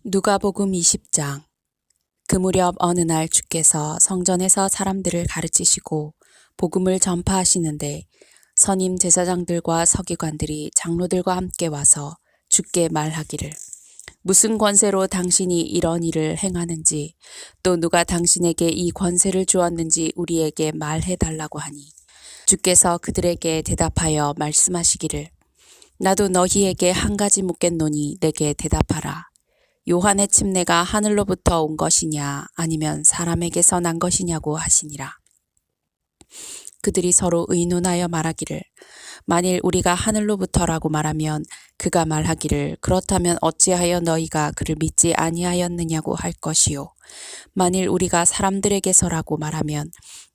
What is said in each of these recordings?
누가복음 20장. 그 무렵 어느 날 주께서 성전에서 사람들을 가르치시고 복음을 전파하시는데 선임 제사장들과 서기관들이 장로들과 함께 와서 주께 말하기를, 무슨 권세로 당신이 이런 일을 행하는지, 또 누가 당신에게 이 권세를 주었는지 우리에게 말해달라고 하니, 주께서 그들에게 대답하여 말씀하시기를, 나도 너희에게 한 가지 묻겠노니 내게 대답하라. 요한의 침례가 하늘로부터 온 것이냐 아니면 사람에게서 난 것이냐고 하시니라. 그들이 서로 의논하여 말하기를, 만일 우리가 하늘로부터라고 말하면 그가 말하기를, 그렇다면 어찌하여 너희가 그를 믿지 아니하였느냐고 할 것이요, 만일 우리가 사람들에게서라고 말하면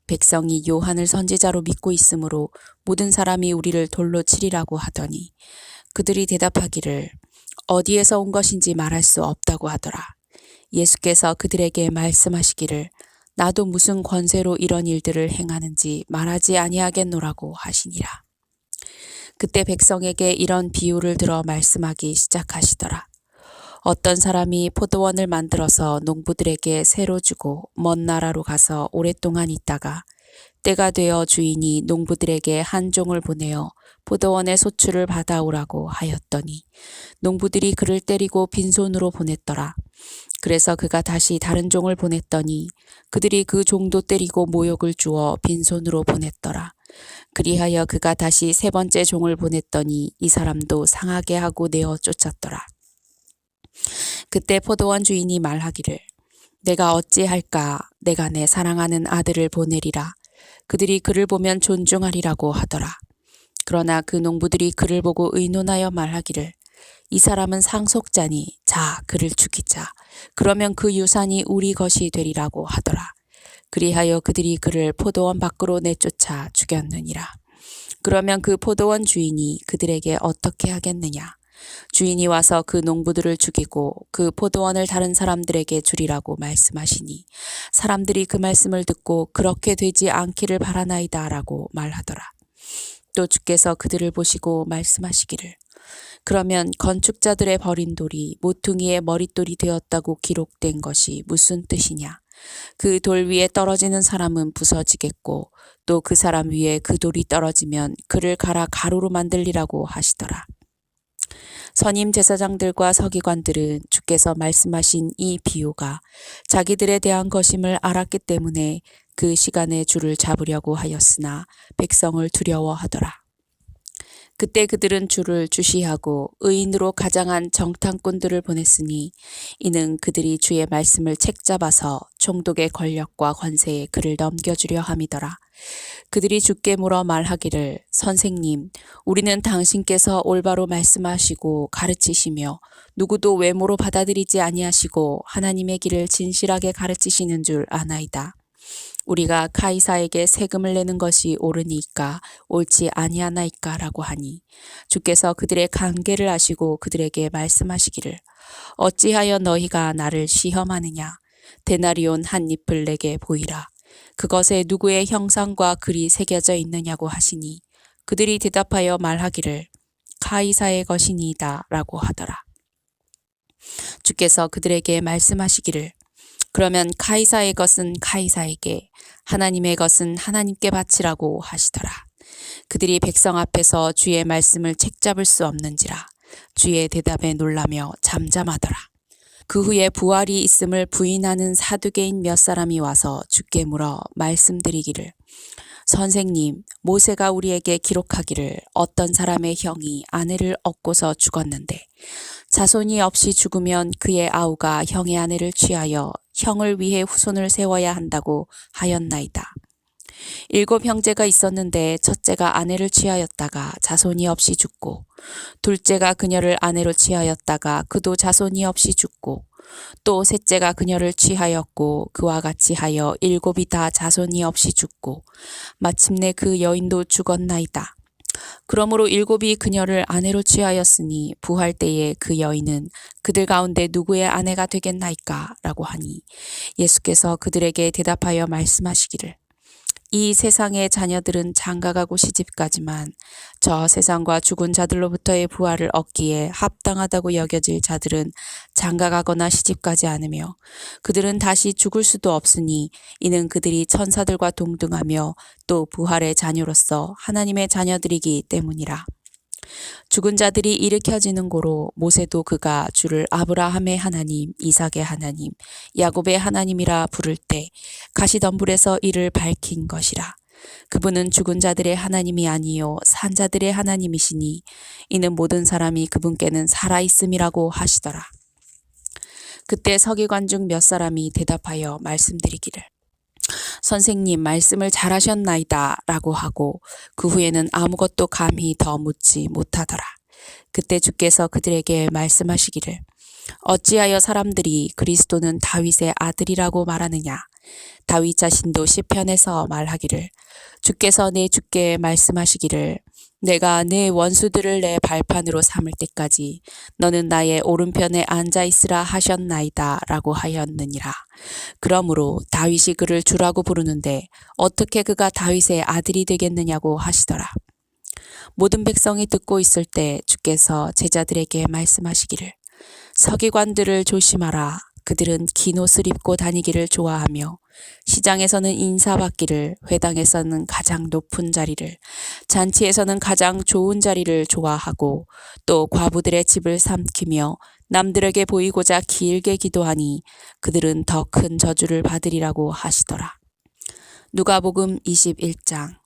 백성이 요한을 선지자로 믿고 있으므로 모든 사람이 우리를 돌로 치리라고 하더니, 그들이 대답하기를 어디에서 온 것인지 말할 수 없다고 하더라. 예수께서 그들에게 말씀하시기를, 나도 무슨 권세로 이런 일들을 행하는지 말하지 아니하겠노라고 하시니라. 그때 백성에게 이런 비유를 들어 말씀하기 시작하시더라. 어떤 사람이 포도원을 만들어서 농부들에게 새로 주고 먼 나라로 가서 오랫동안 있다가 때가 되어 주인이 농부들에게 한 종을 보내어 포도원의 소출을 받아오라고 하였더니 농부들이 그를 때리고 빈손으로 보냈더라. 그래서 그가 다시 다른 종을 보냈더니 그들이 그 종도 때리고 모욕을 주어 빈손으로 보냈더라. 그리하여 그가 다시 세 번째 종을 보냈더니 이 사람도 상하게 하고 내어 쫓았더라. 그때 포도원 주인이 말하기를, 내가 어찌할까? 내가 내 사랑하는 아들을 보내리라. 그들이 그를 보면 존중하리라고 하더라. 그러나 그 농부들이 그를 보고 의논하여 말하기를, 이 사람은 상속자니 자 그를 죽이자. 그러면 그 유산이 우리 것이 되리라고 하더라. 그리하여 그들이 그를 포도원 밖으로 내쫓아 죽였느니라. 그러면 그 포도원 주인이 그들에게 어떻게 하겠느냐? 주인이 와서 그 농부들을 죽이고 그 포도원을 다른 사람들에게 주리라고 말씀하시니 사람들이 그 말씀을 듣고 그렇게 되지 않기를 바라나이다 라고 말하더라. 또 주께서 그들을 보시고 말씀하시기를, 그러면 건축자들의 버린 돌이 모퉁이의 머릿돌이 되었다고 기록된 것이 무슨 뜻이냐? 그 돌 위에 떨어지는 사람은 부서지겠고 또 그 사람 위에 그 돌이 떨어지면 그를 갈아 가루로 만들리라고 하시더라. 선임 제사장들과 서기관들은 주께서 말씀하신 이 비유가 자기들에 대한 것임을 알았기 때문에 그 시간에 주를 잡으려고 하였으나 백성을 두려워하더라. 그때 그들은 주를 주시하고 의인으로 가장한 정탐꾼들을 보냈으니 이는 그들이 주의 말씀을 책잡아서 총독의 권력과 권세에 그를 넘겨주려 함이더라. 그들이 주께 물어 말하기를, 선생님, 우리는 당신께서 올바로 말씀하시고 가르치시며 누구도 외모로 받아들이지 아니하시고 하나님의 길을 진실하게 가르치시는 줄 아나이다. 우리가 카이사에게 세금을 내는 것이 옳으니까 옳지 아니하나이까 라고 하니 주께서 그들의 관계를 아시고 그들에게 말씀하시기를, 어찌하여 너희가 나를 시험하느냐? 데나리온 한 잎을 내게 보이라. 그것에 누구의 형상과 글이 새겨져 있느냐고 하시니 그들이 대답하여 말하기를, 카이사의 것이니이다 라고 하더라. 주께서 그들에게 말씀하시기를, 그러면 카이사의 것은 카이사에게, 하나님의 것은 하나님께 바치라고 하시더라. 그들이 백성 앞에서 주의 말씀을 책잡을 수 없는지라 주의 대답에 놀라며 잠잠하더라. 그 후에 부활이 있음을 부인하는 사두개인 몇 사람이 와서 주께 물어 말씀드리기를, 선생님, 모세가 우리에게 기록하기를 어떤 사람의 형이 아내를 얻고서 죽었는데 자손이 없이 죽으면 그의 아우가 형의 아내를 취하여 형을 위해 후손을 세워야 한다고 하였나이다. 7 형제가 있었는데 첫째가 아내를 취하였다가 자손이 없이 죽고, 둘째가 그녀를 아내로 취하였다가 그도 자손이 없이 죽고, 또 셋째가 그녀를 취하였고 그와 같이 하여 7이 다 자손이 없이 죽고, 마침내 그 여인도 죽었나이다. 그러므로 7이 그녀를 아내로 취하였으니 부활 때에 그 여인은 그들 가운데 누구의 아내가 되겠나이까? 라고 하니 예수께서 그들에게 대답하여 말씀하시기를, 이 세상의 자녀들은 장가가고 시집가지만 저 세상과 죽은 자들로부터의 부활을 얻기에 합당하다고 여겨질 자들은 장가가거나 시집가지 않으며 그들은 다시 죽을 수도 없으니 이는 그들이 천사들과 동등하며 또 부활의 자녀로서 하나님의 자녀들이기 때문이라. 죽은 자들이 일으켜지는 고로 모세도 그가 주를 아브라함의 하나님, 이삭의 하나님, 야곱의 하나님이라 부를 때 가시덤불에서 이를 밝힌 것이라. 그분은 죽은 자들의 하나님이 아니요 산 자들의 하나님이시니 이는 모든 사람이 그분께는 살아있음이라고 하시더라. 그때 서기관 중 몇 사람이 대답하여 말씀드리기를 선생님 말씀을 잘하셨나이다 라고 하고 그 후에는 아무것도 감히 더 묻지 못하더라. 그때 주께서 그들에게 말씀하시기를 어찌하여 사람들이 그리스도는 다윗의 아들이라고 말하느냐. 다윗 자신도 시편에서 말하기를 주께서 내 주께 말씀하시기를 내가 내 원수들을 내 발판으로 삼을 때까지 너는 나의 오른편에 앉아있으라 하셨나이다 라고 하였느니라. 그러므로 다윗이 그를 주라고 부르는데 어떻게 그가 다윗의 아들이 되겠느냐고 하시더라. 모든 백성이 듣고 있을 때 주께서 제자들에게 말씀하시기를 서기관들을 조심하라. 그들은 긴 옷을 입고 다니기를 좋아하며 시장에서는 인사받기를, 회당에서는 가장 높은 자리를, 잔치에서는 가장 좋은 자리를 좋아하고 또 과부들의 집을 삼키며 남들에게 보이고자 길게 기도하니 그들은 더 큰 저주를 받으리라고 하시더라. 누가복음 21장.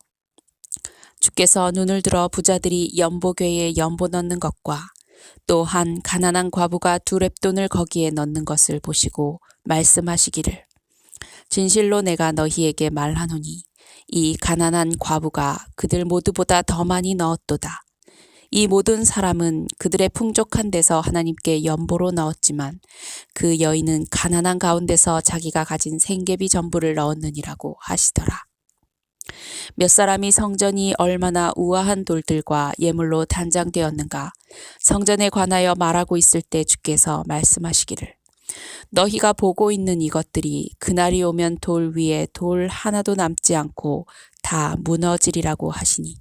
주께서 눈을 들어 부자들이 연보궤에 연보 넣는 것과 또 한 가난한 과부가 2렙돈을 거기에 넣는 것을 보시고 말씀하시기를 진실로 내가 너희에게 말하노니 이 가난한 과부가 그들 모두보다 더 많이 넣었도다. 이 모든 사람은 그들의 풍족한 데서 하나님께 연보로 넣었지만 그 여인은 가난한 가운데서 자기가 가진 생계비 전부를 넣었느니라고 하시더라. 몇 사람이 성전이 얼마나 우아한 돌들과 예물로 단장되었는가 성전에 관하여 말하고 있을 때 주께서 말씀하시기를 너희가 보고 있는 이것들이 그날이 오면 돌 위에 돌 하나도 남지 않고 다 무너지리라고 하시니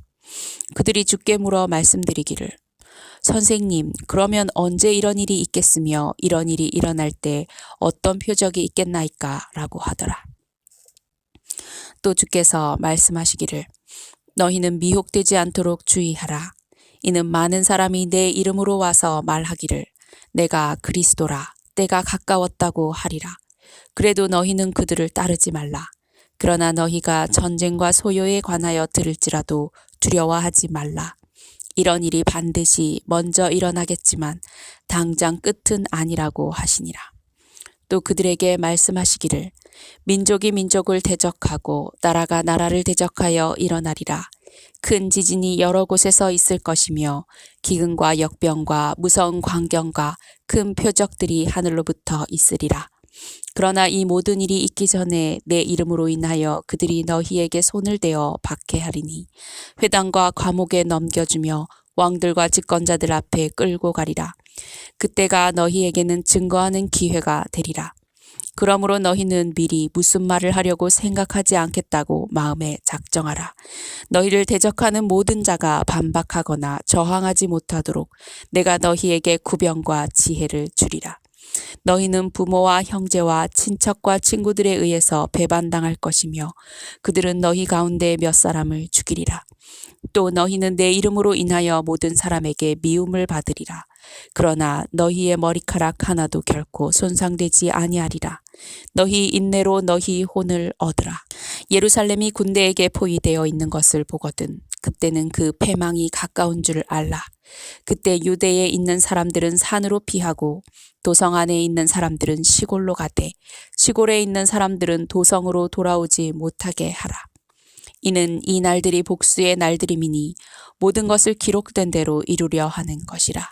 그들이 주께 물어 말씀드리기를 선생님 그러면 언제 이런 일이 있겠으며 이런 일이 일어날 때 어떤 표적이 있겠나이까 라고 하더라. 또 주께서 말씀하시기를 너희는 미혹되지 않도록 주의하라. 이는 많은 사람이 내 이름으로 와서 말하기를 내가 그리스도라 때가 가까웠다고 하리라. 그래도 너희는 그들을 따르지 말라. 그러나 너희가 전쟁과 소요에 관하여 들을지라도 두려워하지 말라. 이런 일이 반드시 먼저 일어나겠지만 당장 끝은 아니라고 하시니라. 또 그들에게 말씀하시기를 민족이 민족을 대적하고 나라가 나라를 대적하여 일어나리라. 큰 지진이 여러 곳에서 있을 것이며 기근과 역병과 무서운 광경과 큰 표적들이 하늘로부터 있으리라. 그러나 이 모든 일이 있기 전에 내 이름으로 인하여 그들이 너희에게 손을 대어 박해하리니 회당과 감옥에 넘겨주며 왕들과 집권자들 앞에 끌고 가리라. 그때가 너희에게는 증거하는 기회가 되리라. 그러므로 너희는 미리 무슨 말을 하려고 생각하지 않겠다고 마음에 작정하라. 너희를 대적하는 모든 자가 반박하거나 저항하지 못하도록 내가 너희에게 구병과 지혜를 주리라. 너희는 부모와 형제와 친척과 친구들에 의해서 배반당할 것이며 그들은 너희 가운데 몇 사람을 죽이리라. 또 너희는 내 이름으로 인하여 모든 사람에게 미움을 받으리라. 그러나 너희의 머리카락 하나도 결코 손상되지 아니하리라. 너희 인내로 너희 혼을 얻으라. 예루살렘이 군대에게 포위되어 있는 것을 보거든 그때는 그 패망이 가까운 줄 알라. 그때 유대에 있는 사람들은 산으로 피하고 도성 안에 있는 사람들은 시골로 가되 시골에 있는 사람들은 도성으로 돌아오지 못하게 하라. 이는 이 날들이 복수의 날들임이니 모든 것을 기록된 대로 이루려 하는 것이라.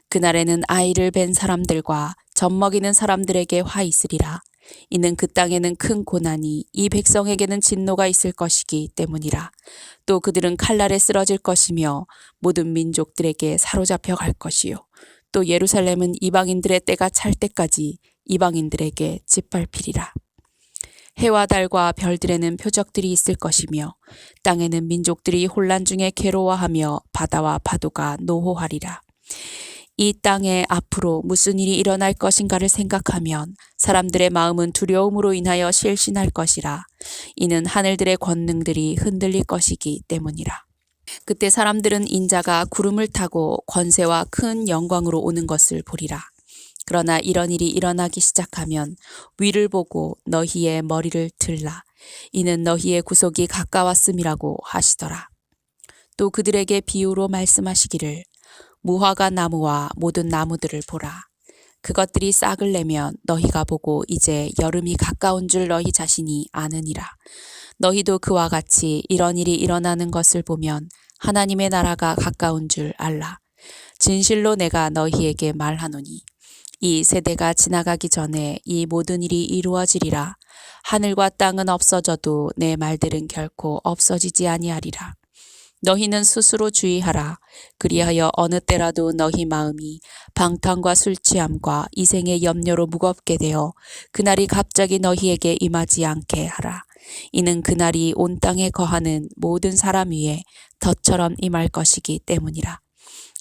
그날에는 아이를 뵌 사람들과 젖먹이는 사람들에게 화 있으리라. 이는 그 땅에는 큰 고난이 이 백성에게는 진노가 있을 것이기 때문이라. 또 그들은 칼날에 쓰러질 것이며 모든 민족들에게 사로잡혀 갈 것이요. 또 예루살렘은 이방인들의 때가 찰 때까지 이방인들에게 짓밟히리라. 해와 달과 별들에는 표적들이 있을 것이며 땅에는 민족들이 혼란 중에 괴로워하며 바다와 파도가 노호하리라. 이 땅에 앞으로 무슨 일이 일어날 것인가를 생각하면 사람들의 마음은 두려움으로 인하여 실신할 것이라. 이는 하늘들의 권능들이 흔들릴 것이기 때문이라. 그때 사람들은 인자가 구름을 타고 권세와 큰 영광으로 오는 것을 보리라. 그러나 이런 일이 일어나기 시작하면 위를 보고 너희의 머리를 들라. 이는 너희의 구속이 가까웠음이라고 하시더라. 또 그들에게 비유로 말씀하시기를 무화과 나무와 모든 나무들을 보라. 그것들이 싹을 내면 너희가 보고 이제 여름이 가까운 줄 너희 자신이 아느니라. 너희도 그와 같이 이런 일이 일어나는 것을 보면 하나님의 나라가 가까운 줄 알라. 진실로 내가 너희에게 말하노니 이 세대가 지나가기 전에 이 모든 일이 이루어지리라. 하늘과 땅은 없어져도 내 말들은 결코 없어지지 아니하리라. 너희는 스스로 주의하라. 그리하여 어느 때라도 너희 마음이 방탕과 술 취함과 이생의 염려로 무겁게 되어 그날이 갑자기 너희에게 임하지 않게 하라. 이는 그날이 온 땅에 거하는 모든 사람 위에 덫처럼 임할 것이기 때문이라.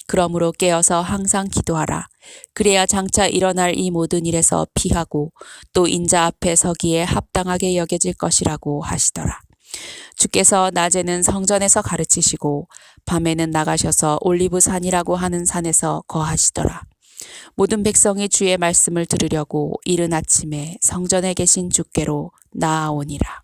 그러므로 깨어서 항상 기도하라. 그래야 장차 일어날 이 모든 일에서 피하고 또 인자 앞에 서기에 합당하게 여겨질 것이라고 하시더라. 주께서 낮에는 성전에서 가르치시고 밤에는 나가셔서 올리브산이라고 하는 산에서 거하시더라. 모든 백성이 주의 말씀을 들으려고 이른 아침에 성전에 계신 주께로 나아오니라.